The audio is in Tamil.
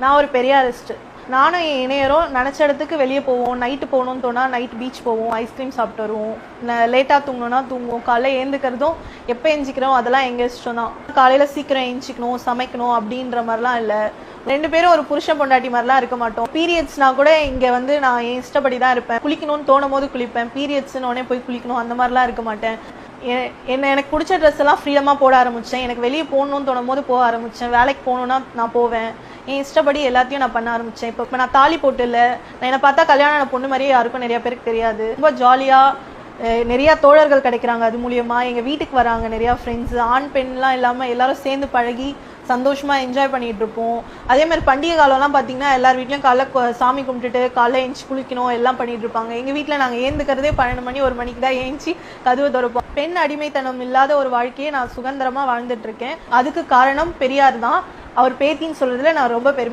நான் ஒரு பெரியாரிஸ்ட். நானும் என் இணையரும் நினச்ச இடத்துக்கு வெளியே போவோம். நைட்டு போகணும்னு தோணா நைட் பீச் போவோம், ஐஸ்கிரீம் சாப்பிட்டு வருவோம். லேட்டாக தூங்கணும்னா தூங்குவோம். காலையில் ஏந்துக்கிறதும் எப்போ எஞ்சிக்கிறோம் அதெல்லாம் எங்கள் இஷ்டம் தான். காலையில் சீக்கிரம் எஞ்சிக்கணும், சமைக்கணும் அப்படின்ற மாதிரிலாம் இல்லை. 2 பேரும் ஒரு புருஷன் பொண்டாட்டி மாதிரிலாம் இருக்க மாட்டோம். பீரியட்ஸ்னா கூட இங்கே வந்து நான் என் இஷ்டப்படி தான் இருப்பேன். குளிக்கணும்னு தோணும் போது குளிப்பேன். பீரியட்ஸ்னு உடனே போய் குளிக்கணும் அந்த மாதிரிலாம் இருக்க மாட்டேன். எனக்கு பிடிச்ச ட்ரெஸ் எல்லாம் ஃப்ரீடமாக போட ஆரம்பித்தேன். எனக்கு வெளியே போகணும்னு தோணும் போது போக ஆரம்பித்தேன். வேலைக்கு போகணுன்னா நான் போவேன். என் இஷ்டப்படி எல்லாத்தையும் நான் பண்ண ஆரம்பித்தேன். இப்போ நான் தாலி போட்டு இல்லை. நான் என்னை பார்த்தா கல்யாணம் பொண்ணு மாதிரியே யாருக்கும் நிறைய பேருக்கு தெரியாது. ரொம்ப ஜாலியாக நிறையா தோழர்கள் கிடைக்கிறாங்க. அது மூலியமாக எங்கள் வீட்டுக்கு வராங்க நிறையா ஃப்ரெண்ட்ஸு. ஆண் பெண்லாம் இல்லாமல் எல்லாரும் சேர்ந்து பழகி சந்தோஷமாக என்ஜாய் பண்ணிகிட்டு இருப்போம். அதேமாதிரி பண்டிகை காலம்லாம் பார்த்தீங்கன்னா எல்லார் வீட்லையும் காலைல சாமி கும்பிட்டுட்டு காலைல ஏஞ்சி குளிக்கணும் எல்லாம் பண்ணிகிட்டு இருப்பாங்க. எங்கள் வீட்டில் நாங்கள் ஏந்துக்கிறதே 12 மணி 1 மணிக்கு தான் ஏஞ்சி கதவு திறப்போம். பெண் அடிமைத்தனம் இல்லாத ஒரு வாழ்க்கையை நான் சுதந்திரமாக வாழ்ந்துட்டுருக்கேன். அதுக்கு காரணம் பெரியார் தான். அவர் பேத்தின்னு சொல்கிறதுல நான் ரொம்ப பெருமை.